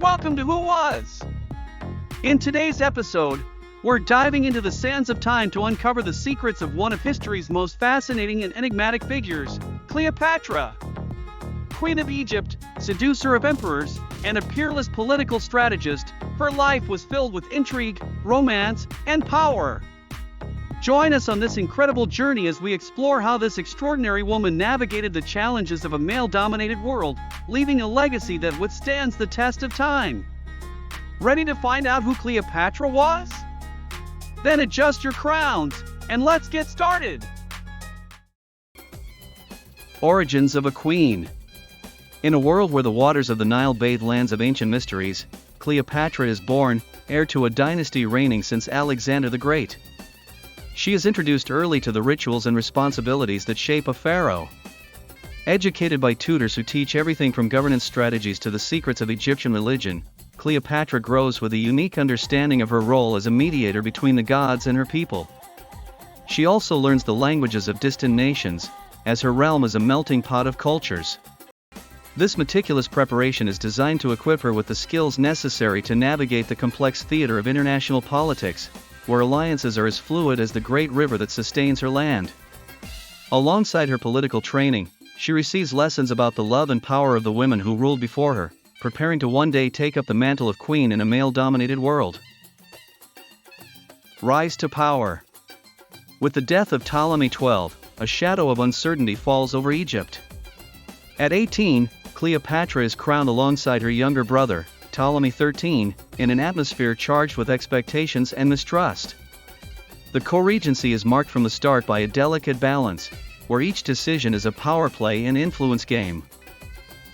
Welcome to Who Was? In today's episode, we're diving into the sands of time to uncover the secrets of one of history's most fascinating and enigmatic figures, Cleopatra. Queen of Egypt, seducer of emperors, and a peerless political strategist, her life was filled with intrigue, romance, and power. Join us on this incredible journey as we explore how this extraordinary woman navigated the challenges of a male-dominated world, leaving a legacy that withstands the test of time. Ready to find out who Cleopatra was? Then adjust your crowns, and let's get started! Origins of a Queen. In a world where the waters of the Nile bathe lands of ancient mysteries, Cleopatra is born, heir to a dynasty reigning since Alexander the Great. She is introduced early to the rituals and responsibilities that shape a pharaoh. Educated by tutors who teach everything from governance strategies to the secrets of Egyptian religion, Cleopatra grows with a unique understanding of her role as a mediator between the gods and her people. She also learns the languages of distant nations, as her realm is a melting pot of cultures. This meticulous preparation is designed to equip her with the skills necessary to navigate the complex theater of international politics, where alliances are as fluid as the great river that sustains her land. Alongside her political training, she receives lessons about the love and power of the women who ruled before her, preparing to one day take up the mantle of queen in a male-dominated world. Rise to power. With the death of Ptolemy XII, a shadow of uncertainty falls over Egypt. At 18, Cleopatra is crowned alongside her younger brother, Ptolemy XIII, in an atmosphere charged with expectations and mistrust. The co-regency is marked from the start by a delicate balance, where each decision is a power play and influence game.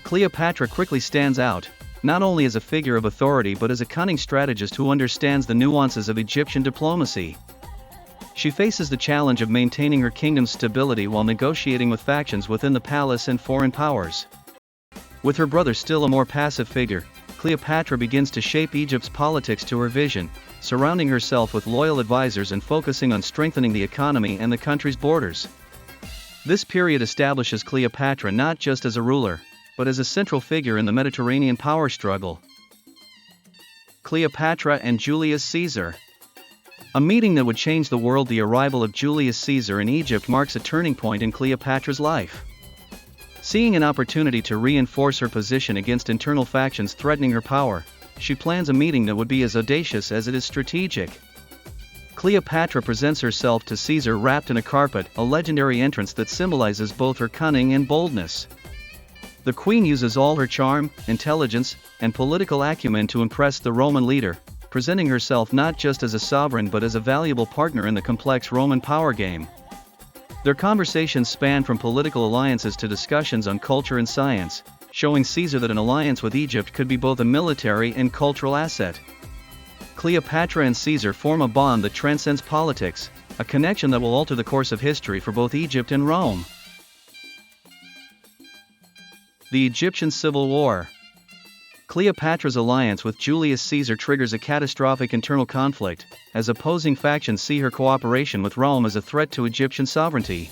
Cleopatra quickly stands out, not only as a figure of authority but as a cunning strategist who understands the nuances of Egyptian diplomacy. She faces the challenge of maintaining her kingdom's stability while negotiating with factions within the palace and foreign powers. With her brother still a more passive figure, Cleopatra begins to shape Egypt's politics to her vision, surrounding herself with loyal advisors and focusing on strengthening the economy and the country's borders. This period establishes Cleopatra not just as a ruler, but as a central figure in the Mediterranean power struggle. Cleopatra and Julius Caesar. A meeting that would change the world. The arrival of Julius Caesar in Egypt marks a turning point in Cleopatra's life. Seeing an opportunity to reinforce her position against internal factions threatening her power, she plans a meeting that would be as audacious as it is strategic. Cleopatra presents herself to Caesar wrapped in a carpet, a legendary entrance that symbolizes both her cunning and boldness. The queen uses all her charm, intelligence, and political acumen to impress the Roman leader, presenting herself not just as a sovereign but as a valuable partner in the complex Roman power game. Their conversations span from political alliances to discussions on culture and science, showing Caesar that an alliance with Egypt could be both a military and cultural asset. Cleopatra and Caesar form a bond that transcends politics, a connection that will alter the course of history for both Egypt and Rome. The Egyptian Civil War. Cleopatra's alliance with Julius Caesar triggers a catastrophic internal conflict, as opposing factions see her cooperation with Rome as a threat to Egyptian sovereignty.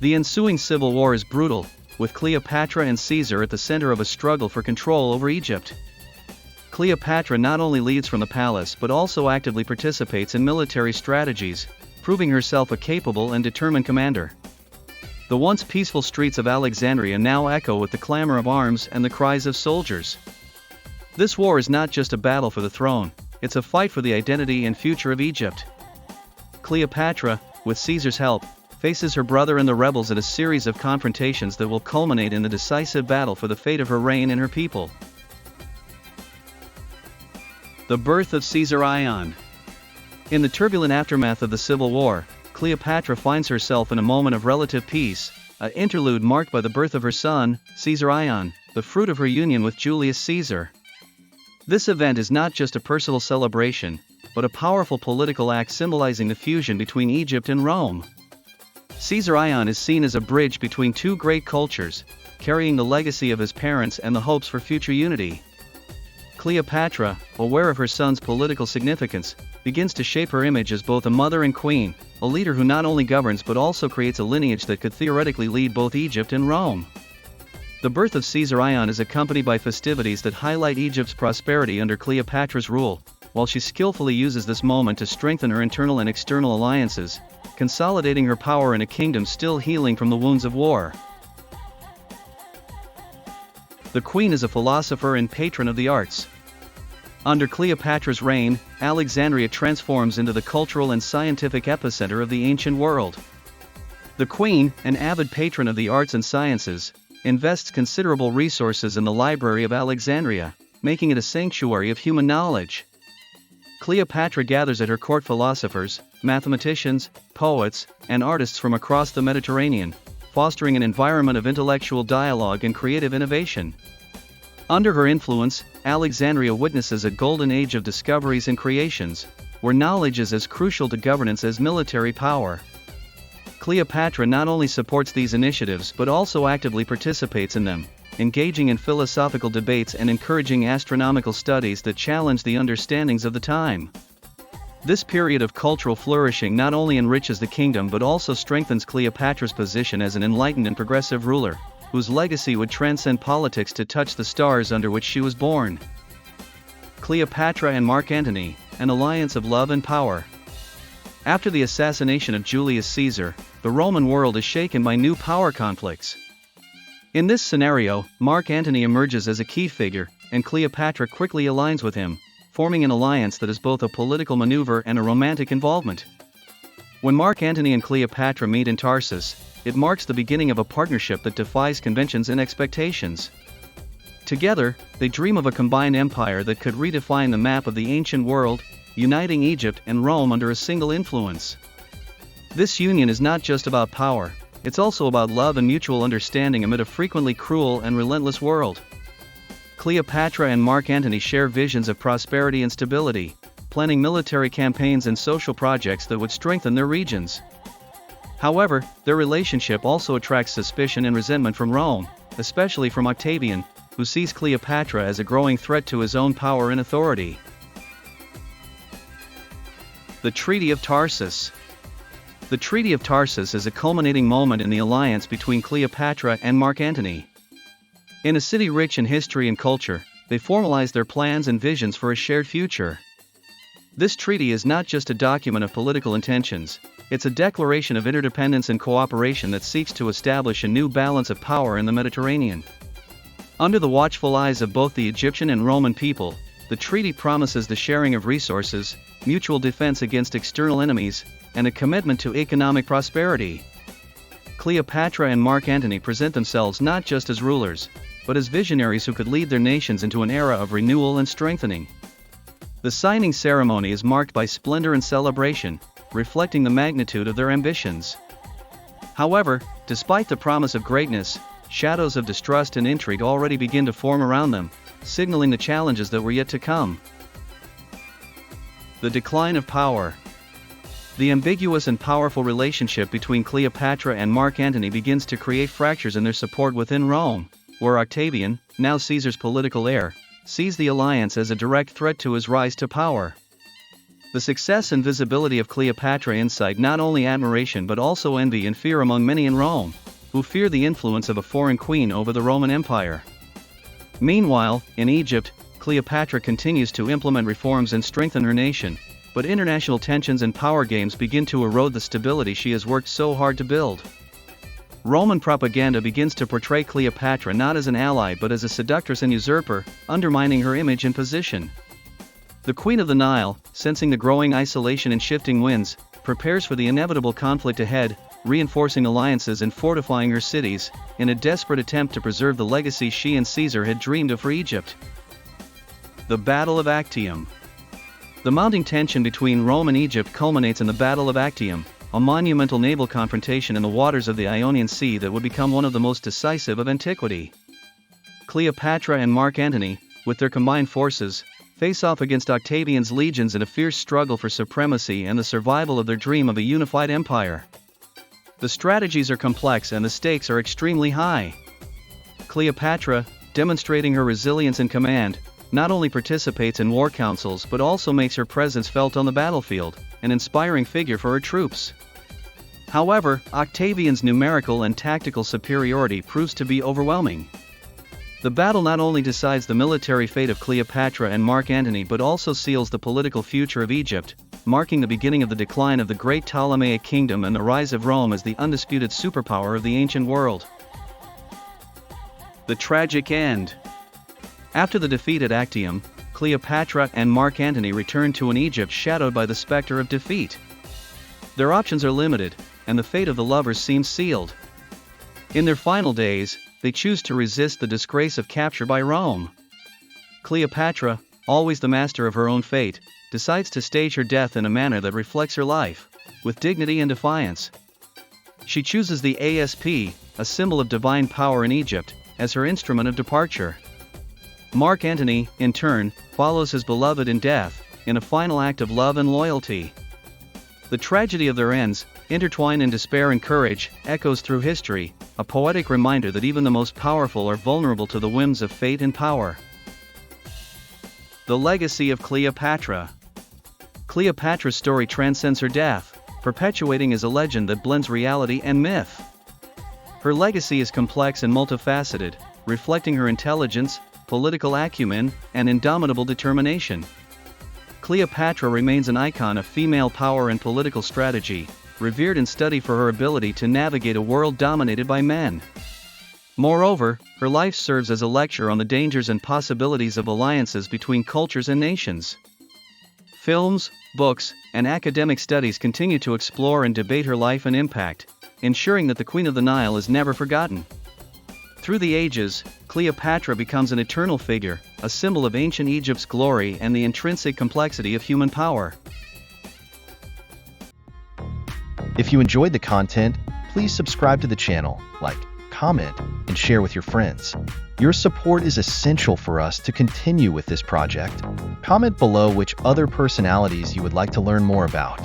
The ensuing civil war is brutal, with Cleopatra and Caesar at the center of a struggle for control over Egypt. Cleopatra not only leads from the palace but also actively participates in military strategies, proving herself a capable and determined commander. The once peaceful streets of Alexandria now echo with the clamor of arms and the cries of soldiers. This war is not just a battle for the throne, it's a fight for the identity and future of Egypt. Cleopatra, with Caesar's help, faces her brother and the rebels at a series of confrontations that will culminate in the decisive battle for the fate of her reign and her people. The birth of Caesar Ion. In the turbulent aftermath of the Civil War, Cleopatra finds herself in a moment of relative peace, an interlude marked by the birth of her son, Caesar Ion, the fruit of her union with Julius Caesar. This event is not just a personal celebration, but a powerful political act symbolizing the fusion between Egypt and Rome. Caesar Ion is seen as a bridge between two great cultures, carrying the legacy of his parents and the hopes for future unity. Cleopatra, aware of her son's political significance, begins to shape her image as both a mother and queen, a leader who not only governs but also creates a lineage that could theoretically lead both Egypt and Rome. The birth of Caesar Ion is accompanied by festivities that highlight Egypt's prosperity under Cleopatra's rule, while she skillfully uses this moment to strengthen her internal and external alliances, consolidating her power in a kingdom still healing from the wounds of war. The queen is a philosopher and patron of the arts. Under Cleopatra's reign, Alexandria transforms into the cultural and scientific epicenter of the ancient world. The queen, an avid patron of the arts and sciences, invests considerable resources in the Library of Alexandria, making it a sanctuary of human knowledge. Cleopatra gathers at her court philosophers, mathematicians, poets, and artists from across the Mediterranean, fostering an environment of intellectual dialogue and creative innovation. Under her influence, Alexandria witnesses a golden age of discoveries and creations, where knowledge is as crucial to governance as military power. Cleopatra not only supports these initiatives but also actively participates in them, engaging in philosophical debates and encouraging astronomical studies that challenge the understandings of the time. This period of cultural flourishing not only enriches the kingdom but also strengthens Cleopatra's position as an enlightened and progressive ruler, whose legacy would transcend politics to touch the stars under which she was born. Cleopatra and Mark Antony, an alliance of love and power. After the assassination of Julius Caesar, the Roman world is shaken by new power conflicts. In this scenario, Mark Antony emerges as a key figure, and Cleopatra quickly aligns with him, forming an alliance that is both a political maneuver and a romantic involvement. When Mark Antony and Cleopatra meet in Tarsus, it marks the beginning of a partnership that defies conventions and expectations. Together, they dream of a combined empire that could redefine the map of the ancient world, uniting Egypt and Rome under a single influence. This union is not just about power, it's also about love and mutual understanding amid a frequently cruel and relentless world. Cleopatra and Mark Antony share visions of prosperity and stability, planning military campaigns and social projects that would strengthen their regions. However, their relationship also attracts suspicion and resentment from Rome, especially from Octavian, who sees Cleopatra as a growing threat to his own power and authority. The Treaty of Tarsus. The Treaty of Tarsus is a culminating moment in the alliance between Cleopatra and Mark Antony. In a city rich in history and culture, they formalize their plans and visions for a shared future. This treaty is not just a document of political intentions, it's a declaration of interdependence and cooperation that seeks to establish a new balance of power in the Mediterranean. Under the watchful eyes of both the Egyptian and Roman people, the treaty promises the sharing of resources, mutual defense against external enemies, and a commitment to economic prosperity. Cleopatra and Mark Antony present themselves not just as rulers, but as visionaries who could lead their nations into an era of renewal and strengthening. The signing ceremony is marked by splendor and celebration, reflecting the magnitude of their ambitions. However, despite the promise of greatness, shadows of distrust and intrigue already begin to form around them, signaling the challenges that were yet to come. The decline of power. The ambiguous and powerful relationship between Cleopatra and Mark Antony begins to create fractures in their support within Rome, where Octavian, now Caesar's political heir, sees the alliance as a direct threat to his rise to power. The success and visibility of Cleopatra incite not only admiration but also envy and fear among many in Rome, who fear the influence of a foreign queen over the Roman Empire. Meanwhile, in Egypt, Cleopatra continues to implement reforms and strengthen her nation, but international tensions and power games begin to erode the stability she has worked so hard to build. Roman propaganda begins to portray Cleopatra not as an ally but as a seductress and usurper, undermining her image and position. The Queen of the Nile, sensing the growing isolation and shifting winds, prepares for the inevitable conflict ahead, reinforcing alliances and fortifying her cities, in a desperate attempt to preserve the legacy she and Caesar had dreamed of for Egypt. The Battle of Actium. The mounting tension between Rome and Egypt culminates in the Battle of Actium, a monumental naval confrontation in the waters of the Ionian Sea that would become one of the most decisive of antiquity. Cleopatra and Mark Antony, with their combined forces, face off against Octavian's legions in a fierce struggle for supremacy and the survival of their dream of a unified empire. The strategies are complex and the stakes are extremely high. Cleopatra, demonstrating her resilience and command, not only participates in war councils but also makes her presence felt on the battlefield, an inspiring figure for her troops. However, Octavian's numerical and tactical superiority proves to be overwhelming. The battle not only decides the military fate of Cleopatra and Mark Antony but also seals the political future of Egypt, marking the beginning of the decline of the great Ptolemaic kingdom and the rise of Rome as the undisputed superpower of the ancient world. The tragic end. After the defeat at Actium, Cleopatra and Mark Antony return to an Egypt shadowed by the specter of defeat. Their options are limited, and the fate of the lovers seems sealed. In their final days, they choose to resist the disgrace of capture by Rome. Cleopatra, always the master of her own fate, decides to stage her death in a manner that reflects her life, with dignity and defiance. She chooses the asp, a symbol of divine power in Egypt, as her instrument of departure. Mark Antony, in turn, follows his beloved in death, in a final act of love and loyalty. The tragedy of their ends, intertwined in despair and courage, echoes through history, a poetic reminder that even the most powerful are vulnerable to the whims of fate and power. The legacy of Cleopatra. Cleopatra's story transcends her death, perpetuating as a legend that blends reality and myth. Her legacy is complex and multifaceted, reflecting her intelligence, political acumen, and indomitable determination. Cleopatra remains an icon of female power and political strategy, revered and studied for her ability to navigate a world dominated by men. Moreover, her life serves as a lecture on the dangers and possibilities of alliances between cultures and nations. Films, books, and academic studies continue to explore and debate her life and impact, ensuring that the Queen of the Nile is never forgotten. Through the ages, Cleopatra becomes an eternal figure, a symbol of ancient Egypt's glory and the intrinsic complexity of human power. If you enjoyed the content, please subscribe to the channel, like, comment, and share with your friends. Your support is essential for us to continue with this project. Comment below which other personalities you would like to learn more about.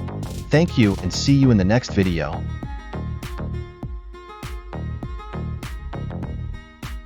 Thank you and see you in the next video.